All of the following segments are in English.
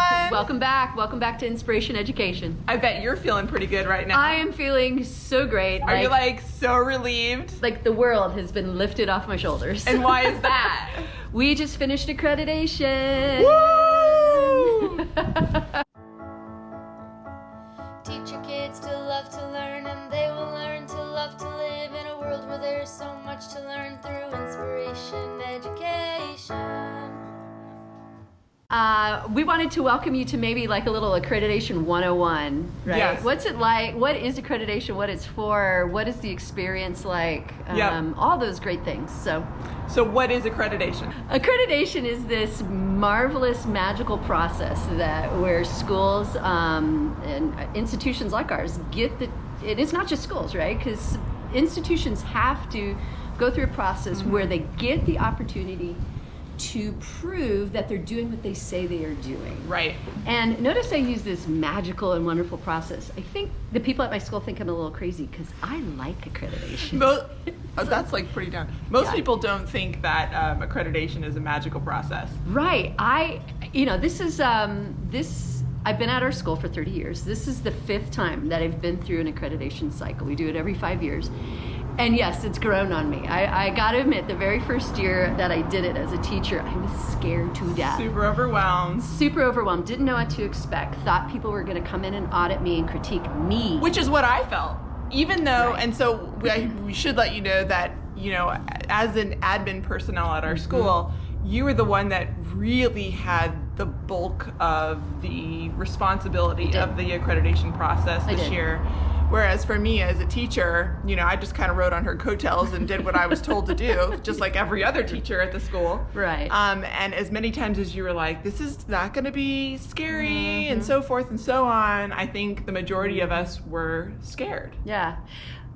everyone. Welcome back. Welcome back to Inspiration Education. I bet you're feeling pretty good right now. I am feeling so great. Are you like so relieved? Like the world has been lifted off my shoulders. And why is that? We just finished accreditation. Woo! Teach your kids to love to learn, and they will learn to love to live in a world where there's so much to learn through Inspiration Education. We wanted to welcome you to maybe like a little Accreditation 101, right? Yes. What's it like? What is accreditation? What it's for? What is the experience like? All those great things. So what is accreditation? Accreditation is this marvelous, magical process where schools and institutions like ours get it is not just schools, right? Because institutions have to go through a process where they get the opportunity to prove that they're doing what they say they are doing. Right. And notice I use this magical and wonderful process. I think the people at my school think I'm a little crazy because I like accreditation. That's like pretty down. Most people don't think that accreditation is a magical process. Right. I've been at our school for 30 years. This is the 5th time that I've been through an accreditation cycle. We do it every 5 years. And yes, it's grown on me. I got to admit, the very first year that I did it as a teacher, I was scared to death. Super overwhelmed. Super overwhelmed. Didn't know what to expect. Thought people were going to come in and audit me and critique me. Which is what I felt. Even though, and so we should let you know that, as an admin personnel at our school, you were the one that really had the bulk of the responsibility of the accreditation process this year. Whereas for me as a teacher, I just kind of rode on her coattails and did what I was told to do, just like every other teacher at the school. Right. And as many times as you were like, this is not going to be scary and so forth and so on, I think the majority of us were scared. Yeah.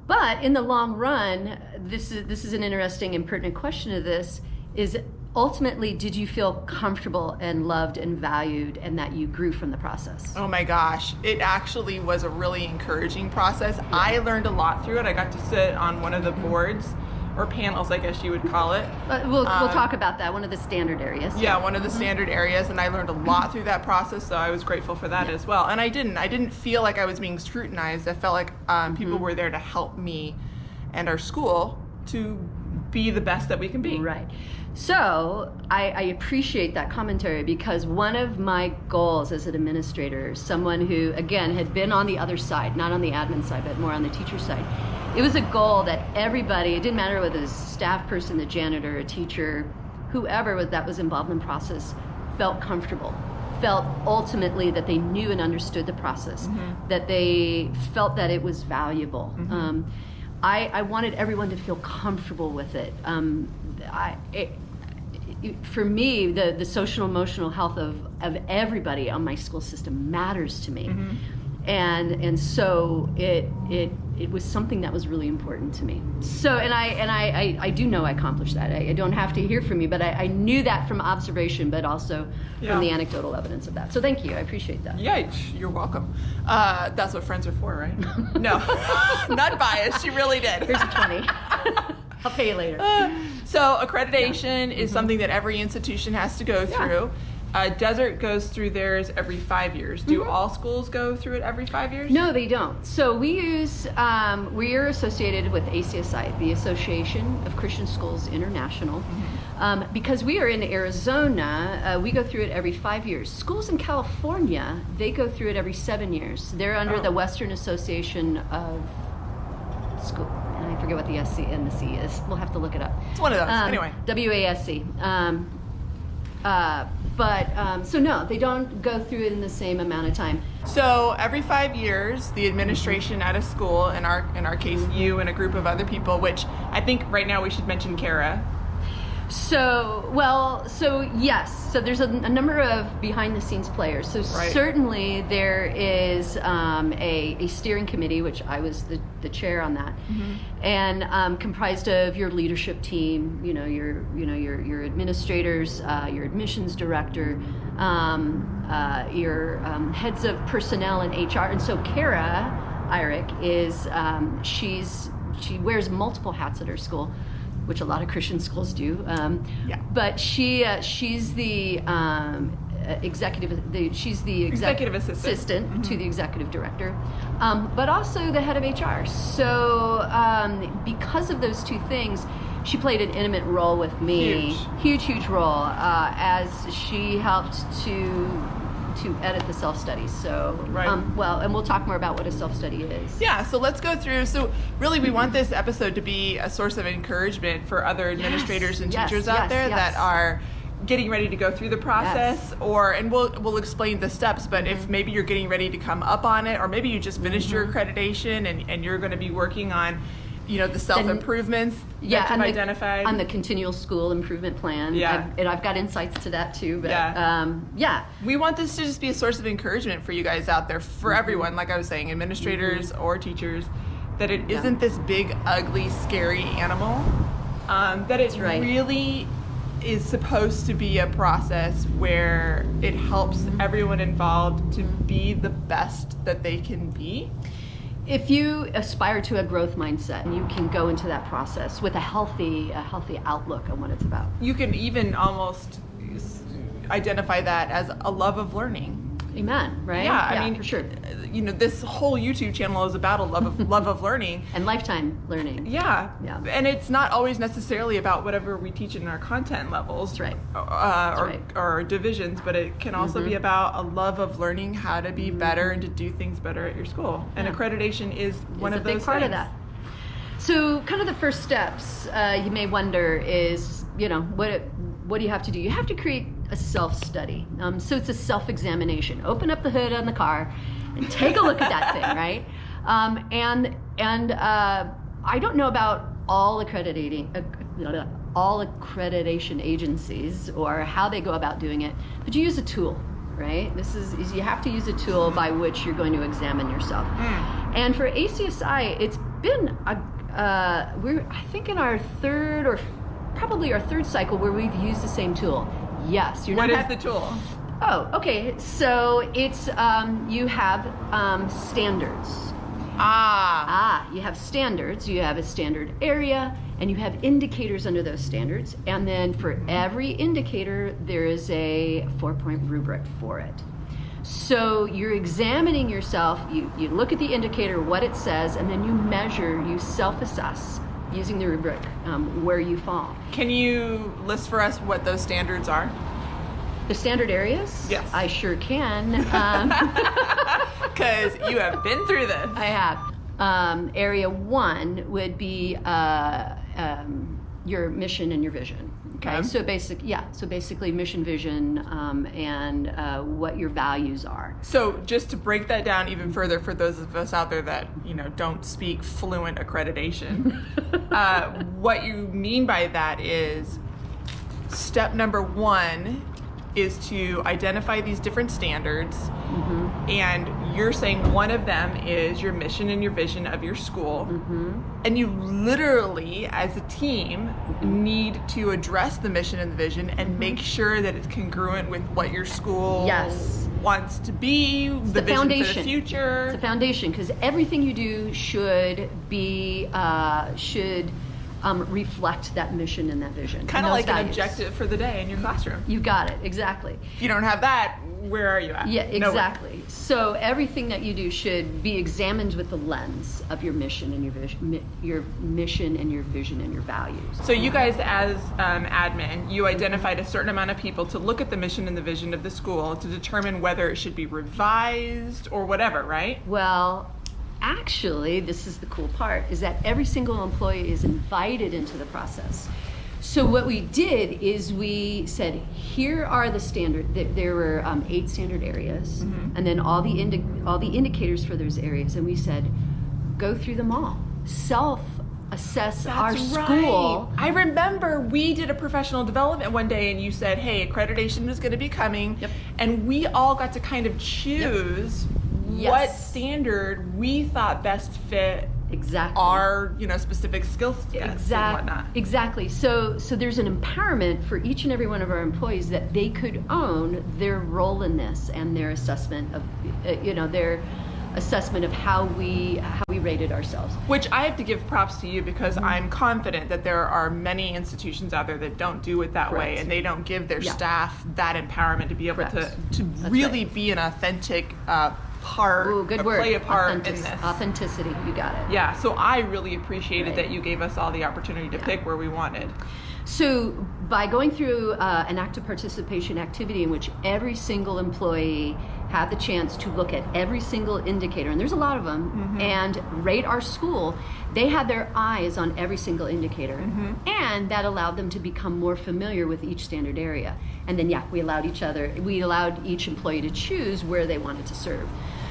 But in the long run, this is an interesting and pertinent question to this, is ultimately, did you feel comfortable and loved and valued and that you grew from the process? Oh my gosh, it actually was a really encouraging process. Yeah. I learned a lot through it. I got to sit on one of the boards, or panels, I guess you would call it. We'll talk about that, one of the standard areas. Yeah, one of the standard areas, and I learned a lot through that process, so I was grateful for that as well. And I didn't feel like I was being scrutinized. I felt like people were there to help me and our school to be the best that we can be. Right. So I appreciate that commentary, because one of my goals as an administrator, someone who, again, had been on the other side, not on the admin side, but more on the teacher side, it was a goal that everybody, it didn't matter whether it was a staff person, the janitor, a teacher, whoever that was involved in the process, felt comfortable, felt ultimately that they knew and understood the process, that they felt that it was valuable. I wanted everyone to feel comfortable with it. For me, the social emotional health of everybody on my school system matters to me, and so it was something that was really important to me. So and I do know I accomplished that. I don't have to hear from you, but I knew that from observation, but also from the anecdotal evidence of that. So thank you, I appreciate that. Yeah, you're welcome. That's what friends are for, right? No, not biased. She really did. Here's a 20. I'll pay you later. So accreditation is something that every institution has to go through. Desert goes through theirs every 5 years. Do all schools go through it every 5 years? No, they don't. So we are associated with ACSI, the Association of Christian Schools International. Because we are in Arizona, we go through it every 5 years. Schools in California, they go through it every 7 years. They're under the Western Association of School. I forget what the SC and the C is. We'll have to look it up. It's one of those. Anyway. WASC. So no, they don't go through it in the same amount of time. So every 5 years, the administration at a school, in our case, you and a group of other people, which I think right now we should mention Kara. So yes. So there's a number of behind-the-scenes players. So certainly there is a steering committee, which I was the chair on that, and comprised of your leadership team, your administrators, your admissions director, your heads of personnel and HR. And so Kara Irick is she wears multiple hats at her school, which a lot of Christian schools do. But she's the she's the executive assistant to the executive director, but also the head of HR. So because of those two things, she played an intimate role with me, huge role, as she helped to edit the self-study. So, and we'll talk more about what a self-study is. Yeah, so let's go through. So really, we want this episode to be a source of encouragement for other administrators and teachers out there that are getting ready to go through the process, and we'll explain the steps, but if maybe you're getting ready to come up on it, or maybe you just finished your accreditation and you're going to be working on the self-improvements that you've identified. On the continual school improvement plan. Yeah. I've got insights to that too. But we want this to just be a source of encouragement for you guys out there, for everyone, like I was saying, administrators or teachers, that it isn't this big, ugly, scary animal, that it really is supposed to be a process where it helps everyone involved to be the best that they can be. If you aspire to a growth mindset, you can go into that process with a healthy outlook on what it's about. You can even almost identify that as a love of learning. Amen. Right? Yeah, I mean, for sure. This whole YouTube channel is about a love of learning and lifetime learning. Yeah. And it's not always necessarily about whatever we teach in our content levels, That's right. or divisions, but it can also be about a love of learning how to be better and to do things better at your school. And accreditation is one of those big part things. of that. So, kind of the first steps you may wonder is, what do you have to do? You have to create a self-study. So it's a self-examination. Open up the hood on the car and take a look at that thing, right? And I don't know about all accreditation agencies or how they go about doing it, but you use a tool, right? This is you have to use a tool by which you're going to examine yourself. And for ACSI, it's been we're I think in our third cycle where we've used the same tool. Yes. What is the tool? Oh, okay. So it's you have standards. You have standards. You have a standard area, and you have indicators under those standards. And then for every indicator, there is a 4-point rubric for it. So you're examining yourself. You look at the indicator, what it says, and then you measure. You self-assess using the rubric where you fall. Can you list for us what those standards are? The standard areas? Yes. I sure can. Because you have been through this. I have. Area 1 would be your mission and your vision. Okay. So basically mission, vision, and what your values are. So just to break that down even further for those of us out there that don't speak fluent accreditation, what you mean by that is step number 1 is to identify these different standards, and you're saying one of them is your mission and your vision of your school, and you literally as a team need to address the mission and the vision and make sure that it's congruent with what your school wants to be, the vision foundation for the future. It's a foundation, because everything you do should be reflect that mission and that vision. Kind of like an objective for the day in your classroom. You got it, exactly. If you don't have that, where are you at? Yeah, exactly. Nowhere. So everything that you do should be examined with the lens of your mission and your vision and your values. So you guys as admin, you identified a certain amount of people to look at the mission and the vision of the school to determine whether it should be revised or whatever, right? Well, actually, this is the cool part, is that every single employee is invited into the process. So what we did is we said, here are the standard. There were 8 standard areas, and then all the indicators for those areas. And we said, go through them all. Self-assess our school. I remember we did a professional development one day, and you said, hey, accreditation is going to be coming, and we all got to kind of choose what standard we thought best fit our specific skill sets and whatnot. Exactly. So there's an empowerment for each and every one of our employees that they could own their role in this and their assessment of assessment of how we rated ourselves. Which I have to give props to you, because I'm confident that there are many institutions out there that don't do it that way, and they don't give their staff that empowerment to be able to really be an authentic part, play a part in this. Authenticity, you got it. Yeah, so I really appreciated that you gave us all the opportunity to pick where we wanted. So by going through an active participation activity in which every single employee had the chance to look at every single indicator, and there's a lot of them, and rate our school, they had their eyes on every single indicator. And that allowed them to become more familiar with each standard area. And then, we allowed each employee to choose where they wanted to serve.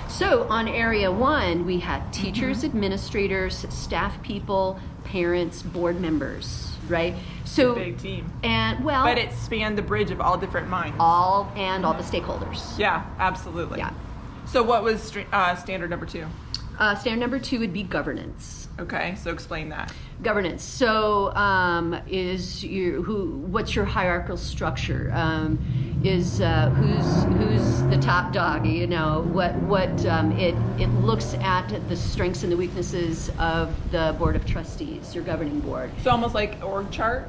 So on area 1, we had teachers, administrators, staff people, parents, board members, right? So a big team. And but it spanned the bridge of all different minds. All the stakeholders. Yeah, absolutely. Yeah. So what was standard number 2? Standard number 2 would be governance. Okay, so explain that. Governance. So, what's your hierarchical structure? Who's the top dog? You know, it looks at the strengths and the weaknesses of the board of trustees, your governing board. So almost like org chart.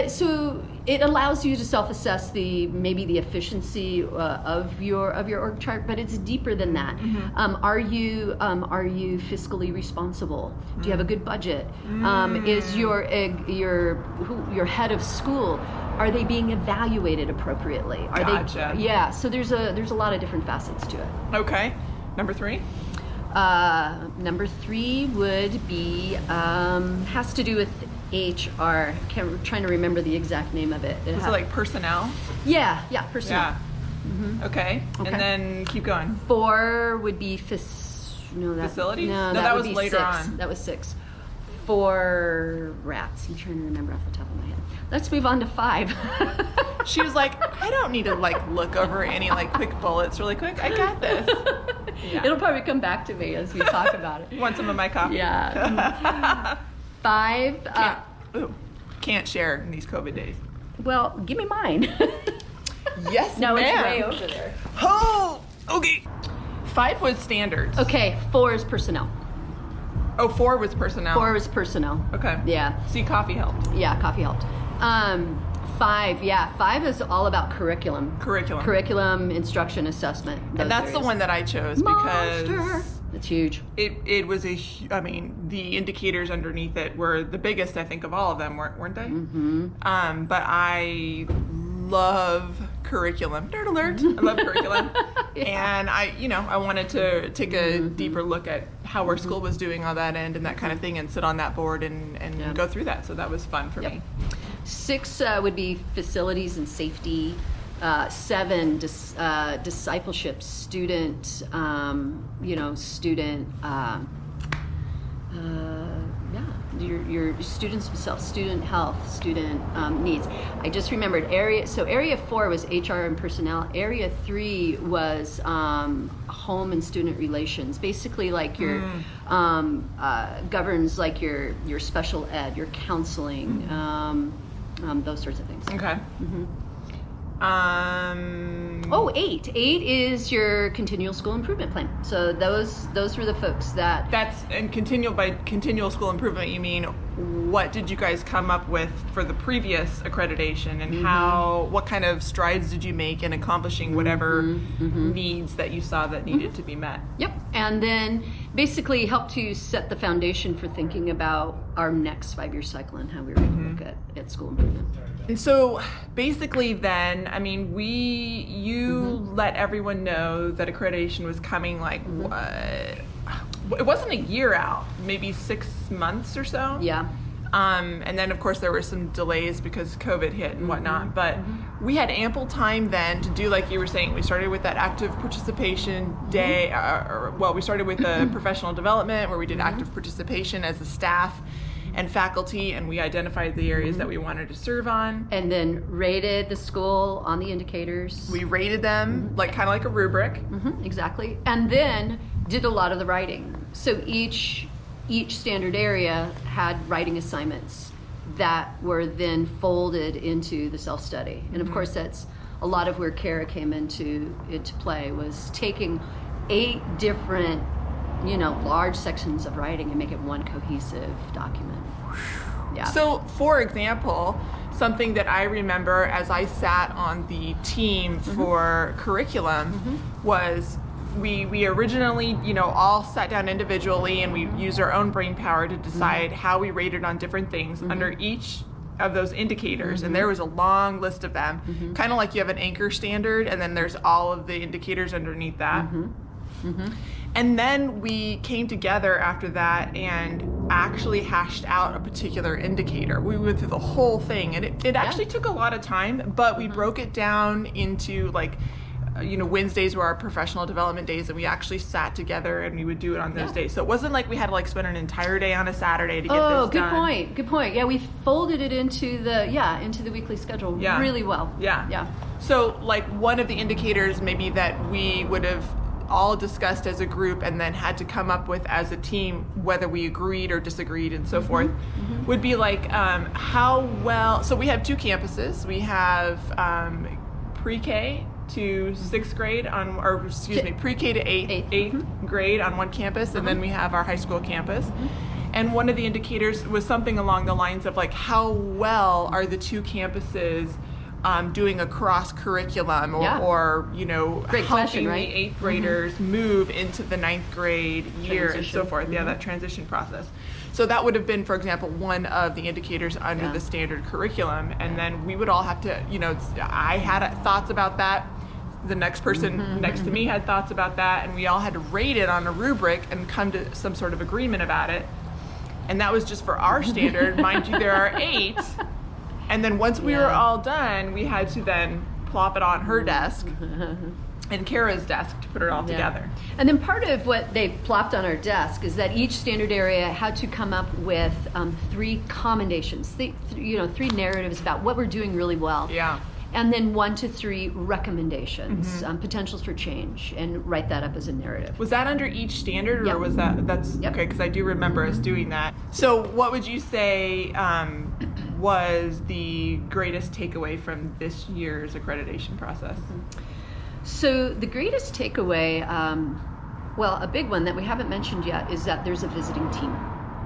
So it allows you to self-assess maybe the efficiency of your org chart, but it's deeper than that. Are you fiscally responsible? Do you have a good budget? Is your head of school, are they being evaluated appropriately? Gotcha. Yeah. So there's a lot of different facets to it. Okay. Number 3. Number 3 would be has to do with HR. Trying to remember the exact name of it. Was it like personnel? Yeah, personnel. Yeah. Okay. And then keep going. 4 would be facilities? No, that was would be later 6. on. That was 6. 4 rats. I'm trying to remember off the top of my head. Let's move on to 5. She was like, I don't need to look over any quick bullets really quick. I got this. Yeah. It'll probably come back to me as we talk about it. You want some of my coffee? Yeah. 5. Can't share in these COVID days. Well, give me mine. Yes, no, ma'am. It's way over there. Oh, okay. 5 was standards. Okay, 4 is personnel. Oh, 4 was personnel. 4 was personnel. Okay. Yeah. See, coffee helped. Yeah, coffee helped. 5 is all about curriculum, instruction, assessment. And that's the one that I chose because it's huge. It was the indicators underneath it were the biggest, I think, of all of them, weren't they? But I love curriculum. Nerd alert. I love curriculum. And I wanted to take a deeper look at how our school was doing on that end and that kind of thing, and sit on that board and go through that. So that was fun for me. 6 would be facilities and safety. 7, discipleship, student, your students themselves, student health, student needs. I just remembered area 4 was HR and personnel. Area 3 was home and student relations. Basically, your governs your special ed, your counseling, those sorts of things. Okay. 8 is your continual school improvement plan. So those were the folks that. And by continual school improvement, you mean what did you guys come up with for the previous accreditation, and what kind of strides did you make in accomplishing whatever needs that you saw that needed to be met? Yep. And then basically help to set the foundation for thinking about our next 5-year cycle and how we were going to look at school improvement. And so basically then, you let everyone know that accreditation was coming it wasn't a year out, maybe 6 months or so. Yeah. And then of course there were some delays because COVID hit and whatnot, but we had ample time then to do, like you were saying, we started with that active participation day, we started with the professional development where we did active participation as a staff and faculty, and we identified the areas that we wanted to serve on. And then rated the school on the indicators. We rated them kind of like a rubric. Exactly. And then did a lot of the writing. So each standard area had writing assignments that were then folded into the self-study. And of course that's a lot of where Kara came into play, was taking 8 different, large sections of writing and make it one cohesive document. Yeah. So, for example, something that I remember as I sat on the team for curriculum was we originally, all sat down individually and we used our own brain power to decide how we rated on different things under each of those indicators, and there was a long list of them, kind of like you have an anchor standard, and then there's all of the indicators underneath that. And then we came together after that and actually hashed out a particular indicator. We went through the whole thing, and it actually took a lot of time, but we broke it down into Wednesdays were our professional development days, and we actually sat together and we would do it on those days. So it wasn't like we had to spend an entire day on a Saturday to get this done. Oh, good point. Yeah, we folded it into the weekly schedule really well. Yeah. So one of the indicators maybe that we would have all discussed as a group and then had to come up with as a team, whether we agreed or disagreed and so forth, would be how well, so we have 2 campuses. We have pre-K to 6th grade pre-K to 8th grade on one campus, and then we have our high school campus. And one of the indicators was something along the lines of how well are the 2 campuses doing across curriculum or Great helping question, right? the 8th graders move into the 9th grade year and so forth. Yeah, that transition process. So that would have been, for example, one of the indicators under the standard curriculum. And then we would all have to, I had thoughts about that. The next person next to me had thoughts about that. And we all had to rate it on a rubric and come to some sort of agreement about it. And that was just for our standard. Mind you, there are 8. And then once we were all done, we had to then plop it on her desk and Kara's desk to put it all together. And then part of what they plopped on our desk is that each standard area had to come up with 3 commendations, 3 narratives about what we're doing really well. Yeah. And then 1 to 3 recommendations, potentials for change, and write that up as a narrative. Was that under each standard, or was that's okay? Because I do remember us doing that. So, what would you say was the greatest takeaway from this year's accreditation process? So, the greatest takeaway, a big one that we haven't mentioned yet, is that there's a visiting team.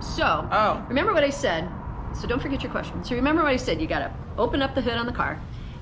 So, remember what I said. So, don't forget your question. So, remember what I said. You got to open up the hood on the car.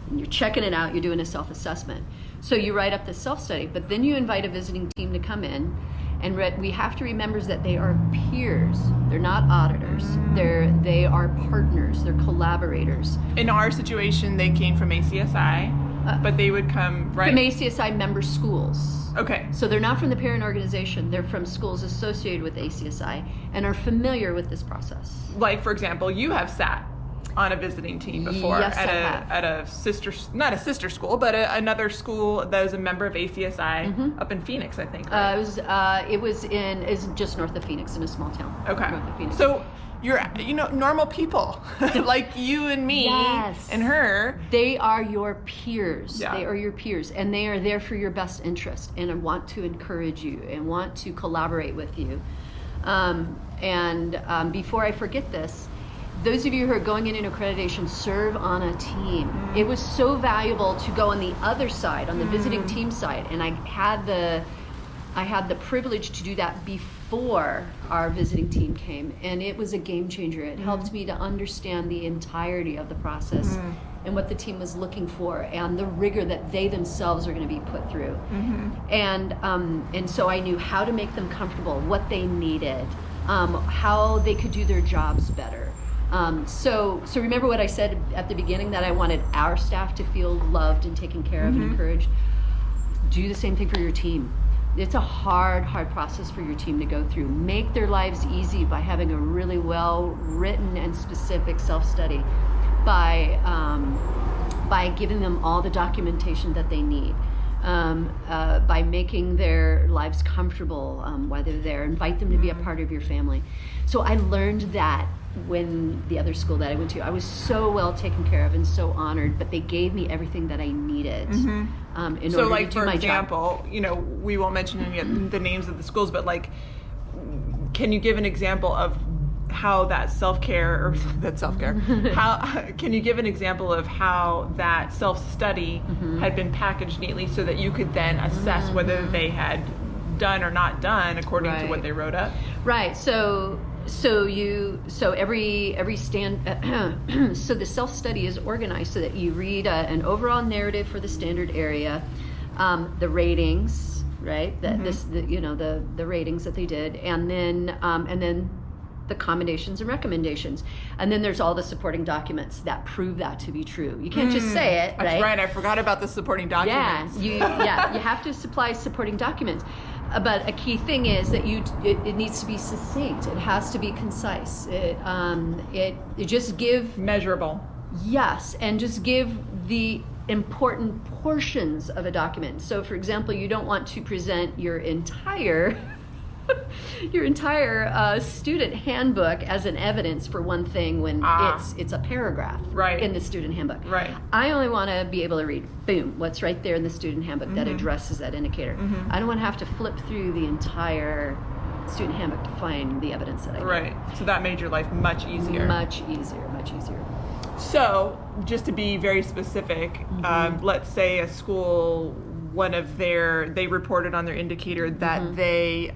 And you're checking it out, you're doing a self-assessment. So you write up the self-study, but then you invite a visiting team to come in, and we have to remember that they are peers. They're not auditors. They are partners. They're collaborators. In our situation, they came from ACSI, but they would come from ACSI member schools. Okay. So they're not from the parent organization. They're from schools associated with ACSI and are familiar with this process. Like, for example, you have sat on a visiting team before at a sister, not a sister school, but another school that was a member of ACSI up in Phoenix, I think. Right? It was just north of Phoenix in a small town. Okay. North of Phoenix. So you're normal people like you and me and her. They are your peers. Yeah. They are your peers, and they are there for your best interest and want to encourage you and want to collaborate with you. Before I forget this, those of you who are going into accreditation, serve on a team. It was so valuable to go on the other side, on the visiting team side, and I had the privilege to do that before our visiting team came, and it was a game changer. It helped me to understand the entirety of the process and what the team was looking for and the rigor that they themselves are going to be put through. And so I knew how to make them comfortable, what they needed, how they could do their jobs better. So remember what I said at the beginning, that I wanted our staff to feel loved and taken care of and encouraged. Do the same thing for your team. It's a hard process for your team to go through. Make their lives easy by having a really well written and specific self-study, by giving them all the documentation that they need, by making their lives comfortable while they're there. Invite them to be a part of your family. So I learned that when the other school that I went to, I was so well taken care of and so honored, but they gave me everything that I needed in order to do my job. So like, for example, we won't mention any of the names of the schools, but can you give an example of how that self-care, can you give an example of how that self-study had been packaged neatly so that you could then assess whether they had done or not done according to what they wrote up. Right. So every stand. So the self-study is organized so that you read an overall narrative for the standard area, the ratings, right? That the ratings that they did, and then the commendations and recommendations, and then there's all the supporting documents that prove that to be true. You can't just say it, right? That's right. I forgot about the supporting documents. You have to supply supporting documents. But a key thing is that it needs to be succinct. It has to be concise. It just give measurable. Yes, and just give the important portions of a document. So, for example, you don't want to present your entire student handbook as an evidence for one thing when it's a paragraph in the student handbook. Right. I only want to be able to read, boom, what's right there in the student handbook that addresses that indicator. I don't want to have to flip through the entire student handbook to find the evidence that I need. Right. So that made your life much easier. Much easier. So, just to be very specific, let's say a school, they reported on their indicator that they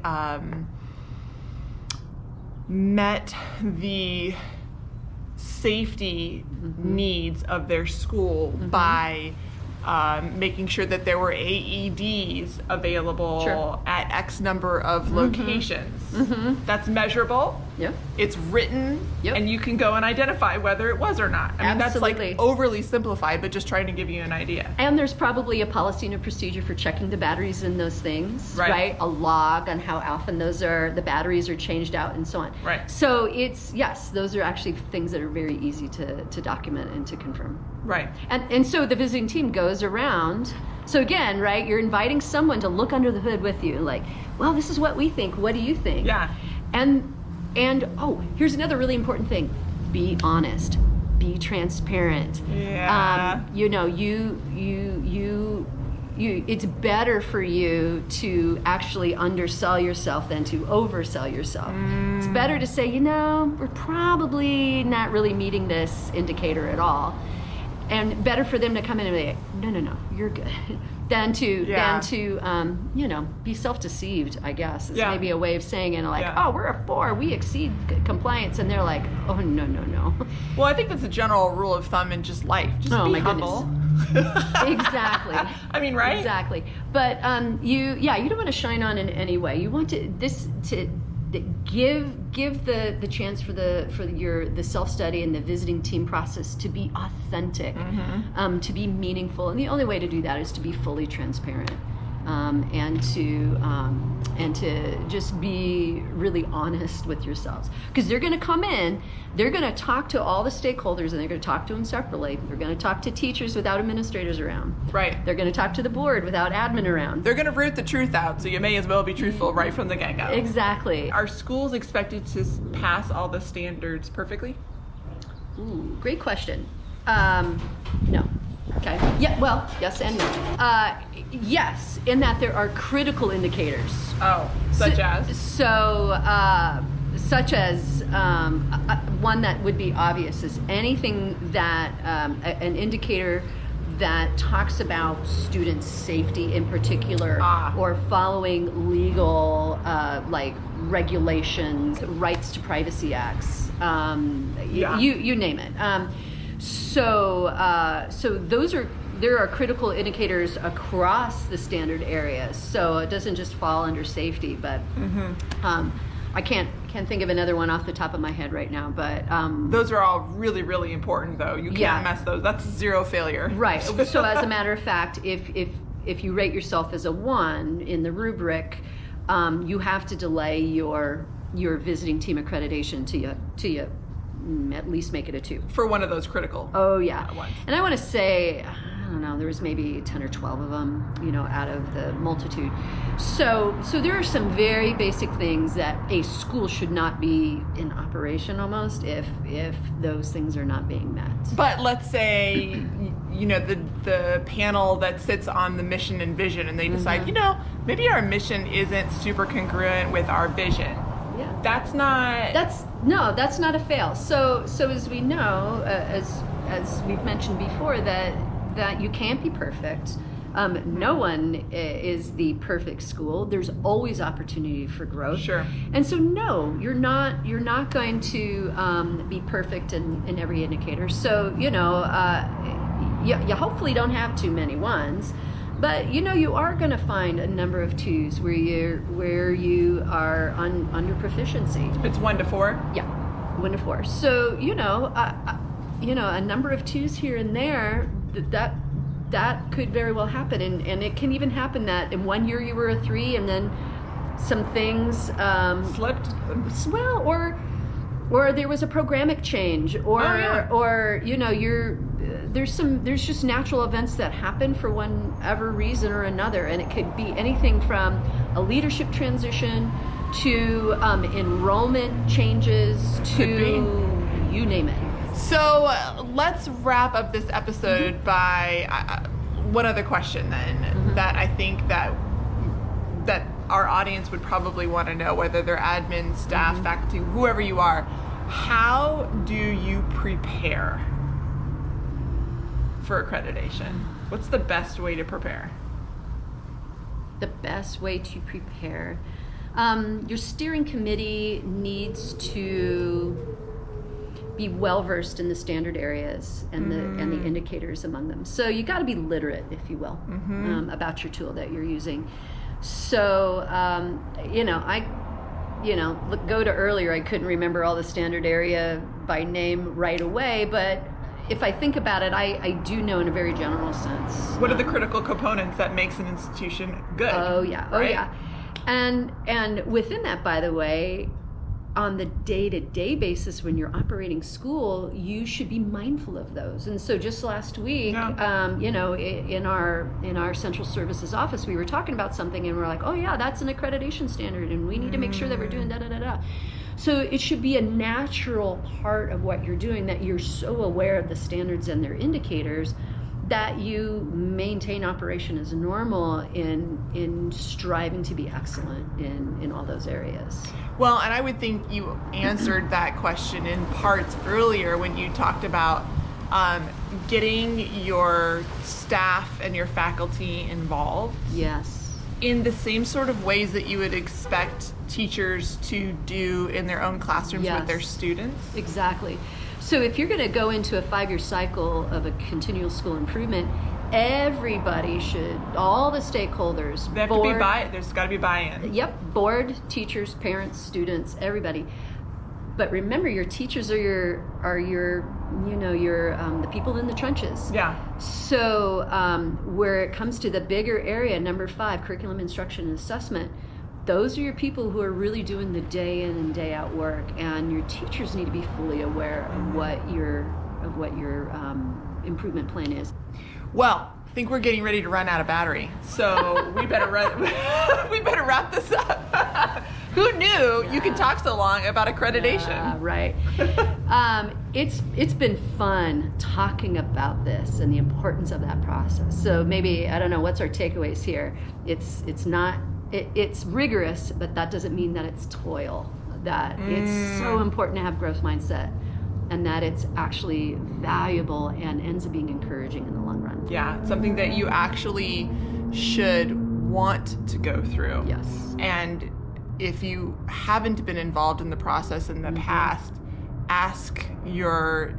met the safety needs of their school by making sure that there were AEDs available at X number of locations. That's measurable. Yep. It's written, and you can go and identify whether it was or not. I mean, that's like overly simplified, but just trying to give you an idea. And there's probably a policy and a procedure for checking the batteries in those things, right? A log on how often the batteries are changed out and so on. Right. So those are actually things that are very easy to document and to confirm. Right. And so the visiting team goes around. So again, right, you're inviting someone to look under the hood with you, like, well, this is what we think. What do you think? Yeah. And here's another really important thing. Be honest. Be transparent. Yeah. It's better for you to actually undersell yourself than to oversell yourself. It's better to say, we're probably not really meeting this indicator at all. And better for them to come in and be like, no, you're good, than to be self-deceived, I guess. It's maybe a way of saying it, like, oh, we're a 4, we exceed compliance, and they're like, oh, no. Well, I think that's a general rule of thumb in just life. Just be humble. Exactly. I mean, right? Exactly. But you don't want to shine on in any way. You want to give the chance for the self-study and the visiting team process to be authentic, to be meaningful, and the only way to do that is to be fully transparent, and to just be really honest with yourselves, because they're going to come in, they're going to talk to all the stakeholders, and they're going to talk to them separately. They're going to talk to teachers without administrators around. Right. They're going to talk to the board without admin around. They're going to root the truth out, so you may as well be truthful right from the get-go. Exactly. Are schools expected to pass all the standards perfectly? Ooh, great question. No. Okay. Yeah. Well, yes and no. Yes, in that there are critical indicators. Oh, such as one that would be obvious is anything that an indicator that talks about student safety in particular, or following legal like regulations, rights to privacy acts, you name it. So there are critical indicators across the standard areas. So it doesn't just fall under safety, but I can't think of another one off the top of my head right now. But those are all really, really important, though. You can't mess those. That's zero failure. Right. So as a matter of fact, if you rate yourself as a 1 in the rubric, you have to delay your visiting team accreditation to you at least make it a 2 for one of those critical. Oh yeah. Ones. And I want to say, I don't know, there was maybe 10 or 12 of them, out of the multitude. So there are some very basic things that a school should not be in operation almost if those things are not being met. But let's say, the panel that sits on the mission and vision, and they decide, maybe our mission isn't super congruent with our vision. Yeah. That's not a fail. So as we know, as we've mentioned before, that you can't be perfect. No one is the perfect school. There's always opportunity for growth. Sure. And so no, you're not going to be perfect in every indicator. So, you hopefully don't have too many ones. But you are going to find a number of 2s where you are on your proficiency. It's 1 to 4. Yeah, 1 to 4. So a number of 2s here and there that could very well happen, and it can even happen that in one year you were a 3, and then some things slipped. Well, or there was a programmatic change, or there's just natural events that happen for whatever reason or another, and it could be anything from a leadership transition to enrollment changes to you name it. So let's wrap up this episode by one other question then, that I think that our audience would probably want to know, whether they're admin, staff, faculty, whoever you are. How do you prepare for accreditation? What's the best way to prepare? The best way to prepare. Your steering committee needs to be well versed in the standard areas and the indicators among them. So you got to be literate, if you will, about your tool that you're using. So go to earlier, I couldn't remember all the standard area by name right away, but if I think about it, I do know in a very general sense. What are the critical components that makes an institution good? Oh yeah, right? Oh yeah. And within that, by the way, on the day-to-day basis when you're operating school, you should be mindful of those. And so just last week, in our central services office, we were talking about something and we're like, oh yeah, that's an accreditation standard and we need to make sure that we're doing da-da-da-da. So it should be a natural part of what you're doing, that you're so aware of the standards and their indicators that you maintain operation as normal in striving to be excellent in all those areas. Well, and I would think you answered that question in parts earlier when you talked about getting your staff and your faculty involved. Yes. In the same sort of ways that you would expect teachers to do in their own classrooms with their students. Exactly. So if you're going to go into a 5-year cycle of a continual school improvement, everybody should, all the stakeholders, they have to be there's got to be buy-in. Yep, board, teachers, parents, students, everybody. But remember, your teachers are your the people in the trenches. Yeah. So where it comes to the bigger area, number 5, curriculum instruction and assessment, those are your people who are really doing the day in and day out work, and your teachers need to be fully aware of what your improvement plan is. Well, I think we're getting ready to run out of battery, so we better wrap this up. Who knew you could talk so long about accreditation? Right. It's been fun talking about this and the importance of that process. So maybe, I don't know, what's our takeaways here? It's rigorous, but that doesn't mean that it's toil. That it's so important to have growth mindset, and that it's actually valuable and ends up being encouraging in the long run. Yeah, it's something that you actually should want to go through. Yes. And if you haven't been involved in the process in the past, ask your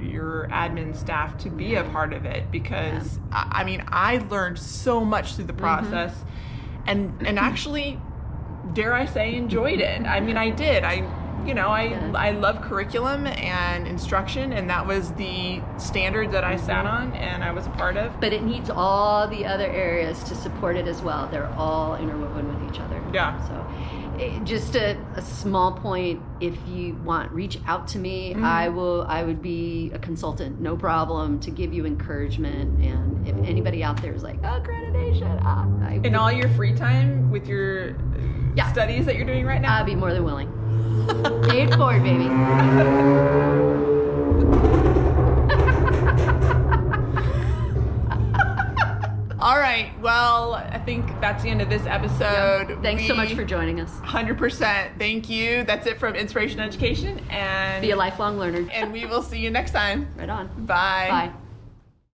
admin staff to be a part of it, because I learned so much through the process. And actually, dare I say, enjoyed it. I mean, I did. I love curriculum and instruction, and that was the standard that I sat on and I was a part of. But it needs all the other areas to support it as well. They're all interwoven with each other. Yeah. So just a small point, if you want, reach out to me. I would be a consultant, no problem, to give you encouragement. And if anybody out there is like, accreditation, in all your free time with your studies that you're doing right now, I'd be more than willing. Pay it forward, baby. All right. Well, I think that's the end of this episode. Yeah. Thanks so much for joining us. 100%. Thank you. That's it from Inspiration Education. And be a lifelong learner. And we will see you next time. Right on. Bye. Bye.